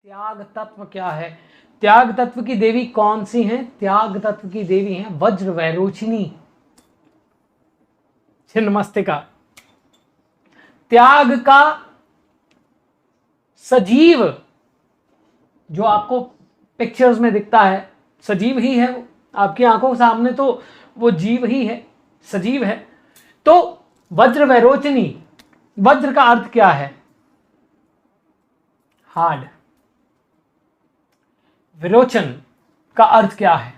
त्याग तत्व क्या है? त्याग तत्व की देवी कौन सी हैं? त्याग तत्व की देवी हैं वज्र वैरोचिनी छिन्नमस्तिका। त्याग का सजीव जो आपको पिक्चर्स में दिखता है, सजीव ही है वो, आपकी आंखों के सामने तो वो जीव ही है, सजीव है। तो वज्र वैरोचिनी, वज्र का अर्थ क्या है? हार्ड। विरोचन का अर्थ क्या है?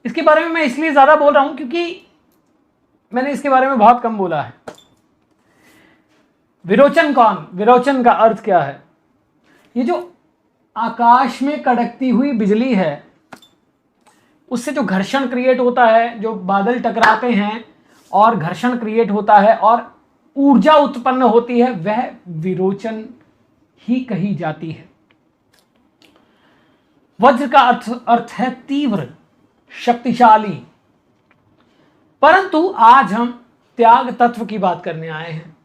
इसके बारे में मैं इसलिए ज्यादा बोल रहा हूं क्योंकि मैंने इसके बारे में बहुत कम बोला है। विरोचन कौन? विरोचन का अर्थ क्या है? ये जो आकाश में कड़कती हुई बिजली है, उससे जो घर्षण क्रिएट होता है, जो बादल टकराते हैं और घर्षण क्रिएट होता है और ऊर्जा उत्पन्न होती है, वह विरोचन ही कही जाती है। वज्र का अर्थ है तीव्र, शक्तिशाली। परंतु आज हम त्याग तत्व की बात करने आए हैं।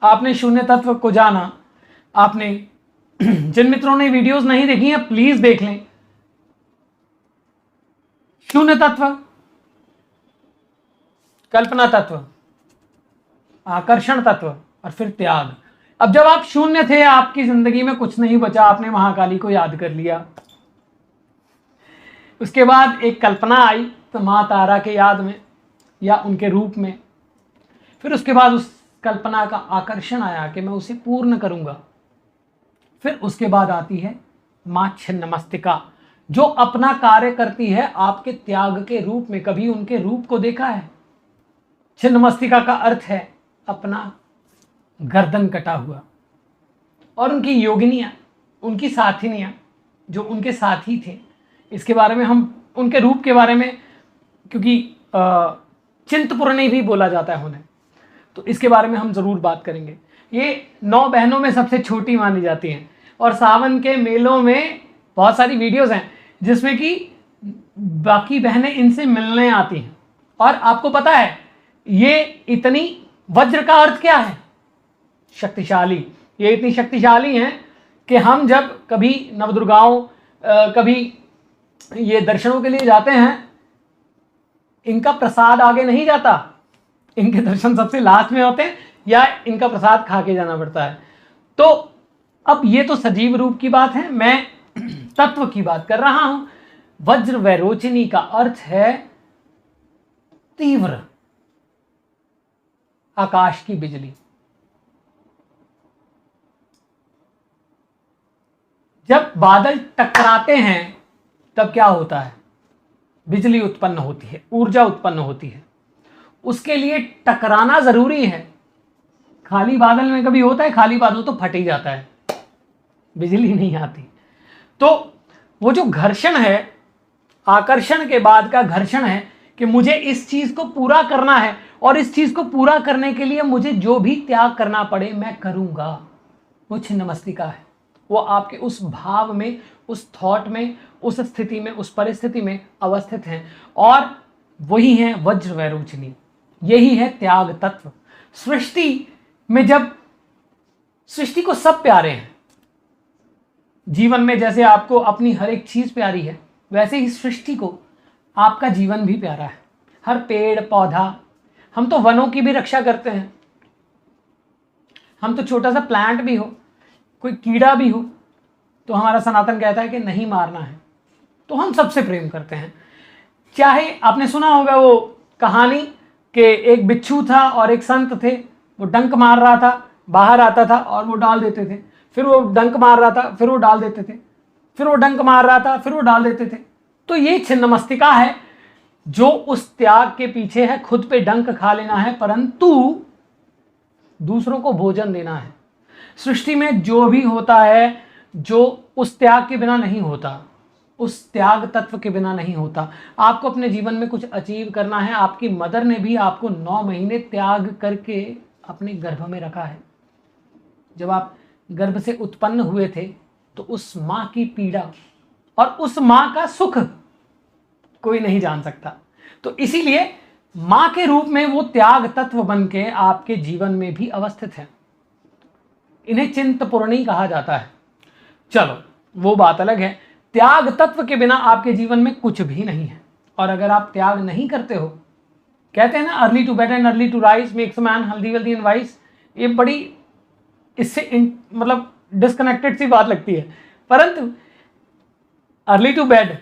आपने शून्य तत्व को जाना, आपने जिन मित्रों ने वीडियोस नहीं देखी हैं प्लीज देख लें। शून्य तत्व, कल्पना तत्व, आकर्षण तत्व और फिर त्याग। अब जब आप शून्य थे, आपकी जिंदगी में कुछ नहीं बचा, आपने महाकाली को याद कर लिया। उसके बाद एक कल्पना आई तो मां तारा के याद में या उनके रूप में। फिर उसके बाद उस कल्पना का आकर्षण आया कि मैं उसे पूर्ण करूंगा। फिर उसके बाद आती है मां छिन्नमस्तिका, जो अपना कार्य करती है आपके त्याग के रूप में। कभी उनके रूप को देखा है? छिन्नमस्तिका का अर्थ है अपना गर्दन कटा हुआ। और उनकी योगिनियां, उनकी साथिनियां जो उनके साथी थे, इसके बारे में हम उनके रूप के बारे में, क्योंकि चिंतपूर्णी भी बोला जाता है उन्हें, तो इसके बारे में हम जरूर बात करेंगे। ये 9 बहनों में सबसे छोटी मानी जाती हैं और सावन के मेलों में बहुत सारी वीडियोस हैं जिसमें कि बाकी बहनें इनसे मिलने आती हैं। और आपको पता है ये इतनी, वज्र का अर्थ क्या है? शक्तिशाली। ये इतनी शक्तिशाली हैं कि हम जब कभी नवदुर्गाओं, कभी ये दर्शनों के लिए जाते हैं, इनका प्रसाद आगे नहीं जाता, इनके दर्शन सबसे लास्ट में होते हैं या इनका प्रसाद खा के जाना पड़ता है। तो अब ये तो सजीव रूप की बात है, मैं तत्व की बात कर रहा हूं। वज्र वैरोचिनी का अर्थ है तीव्र, आकाश की बिजली। जब बादल टकराते हैं तब क्या होता है? बिजली उत्पन्न होती है, ऊर्जा उत्पन्न होती है। उसके लिए टकराना जरूरी है। खाली बादल में कभी होता है? खाली बादल तो फट ही जाता है, बिजली नहीं आती। तो वो जो घर्षण है, आकर्षण के बाद का घर्षण है कि मुझे इस चीज को पूरा करना है और इस चीज को पूरा करने के लिए मुझे जो भी त्याग करना पड़े मैं करूंगा, वो छिन्नमस्तिका है। वो आपके उस भाव में, उस थॉट में, उस स्थिति में, उस परिस्थिति में अवस्थित हैं और वही है वज्र वैरोचिनी। यही है त्याग तत्व। सृष्टि में जब, सृष्टि को सब प्यारे हैं, जीवन में जैसे आपको अपनी हर एक चीज प्यारी है, वैसे ही सृष्टि को आपका जीवन भी प्यारा है। हर पेड़ पौधा, हम तो वनों की भी रक्षा करते हैं। हम तो छोटा सा प्लांट भी हो, कोई कीड़ा भी हो, तो हमारा सनातन कहता है कि नहीं मारना है। तो हम सबसे प्रेम करते हैं। चाहे आपने सुना होगा वो कहानी कि एक बिच्छू था और एक संत थे, वो डंक मार रहा था, बाहर आता था और वो डाल देते थे, फिर वो डंक मार रहा था, फिर वो डाल देते थे, फिर वो डंक मार रहा था, फिर वो डाल देते थे। तो ये छिन्नमस्तिका है जो उस त्याग के पीछे है। खुद पे डंक खा लेना है परंतु दूसरों को भोजन देना है। सृष्टि में जो भी होता है, जो उस त्याग के बिना नहीं होता, उस त्याग तत्व के बिना नहीं होता। आपको अपने जीवन में कुछ अचीव करना है। आपकी मदर ने भी आपको 9 महीने त्याग करके अपने गर्भ में रखा है। जब आप गर्भ से उत्पन्न हुए थे तो उस मां की पीड़ा और उस मां का सुख कोई नहीं जान सकता। तो इसीलिए मां के रूप में वो त्याग तत्व बन के आपके जीवन में भी अवस्थित है। इन्हें चिंतपूर्णी कहा जाता है। चलो वो बात अलग है। त्याग तत्व के बिना आपके जीवन में कुछ भी नहीं है। और अगर आप त्याग नहीं करते हो, कहते हैं ना early to bed and early to rise makes a man healthy wealthy and wise, ये बड़ी इससे मतलब डिस्कनेक्टेड सी बात लगती है, परंतु अर्ली टू बेड,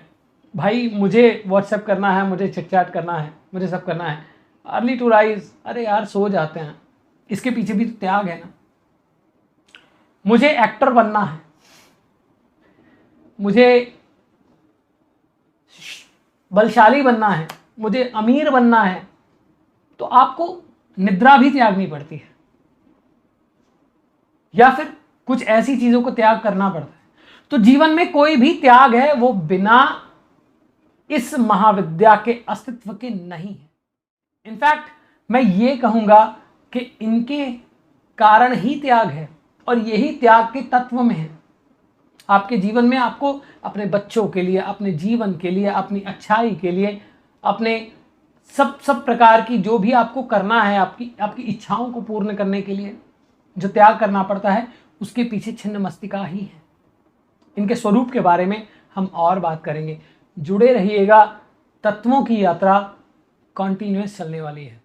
भाई मुझे व्हाट्सएप करना है, मुझे चिट चैट करना है, मुझे सब करना है। अर्ली टू राइज, अरे यार सो जाते हैं, इसके पीछे भी तो त्याग है ना। मुझे एक्टर बनना है, मुझे बलशाली बनना है, मुझे अमीर बनना है, तो आपको निद्रा भी त्यागनी पड़ती है, या फिर कुछ ऐसी चीजों को त्याग करना पड़ता है। तो जीवन में कोई भी त्याग है वो बिना इस महाविद्या के अस्तित्व के नहीं है। इनफैक्ट मैं ये कहूंगा कि इनके कारण ही त्याग है, और यही त्याग के तत्व में है। आपके जीवन में आपको अपने बच्चों के लिए, अपने जीवन के लिए, अपनी अच्छाई के लिए, अपने सब प्रकार की जो भी आपको करना है, आपकी इच्छाओं को पूर्ण करने के लिए जो त्याग करना पड़ता है, उसके पीछे छिन्न मस्तिका ही है। इनके स्वरूप के बारे में हम और बात करेंगे। जुड़े रहिएगा, तत्वों की यात्रा कॉन्टिन्यूअस चलने वाली है।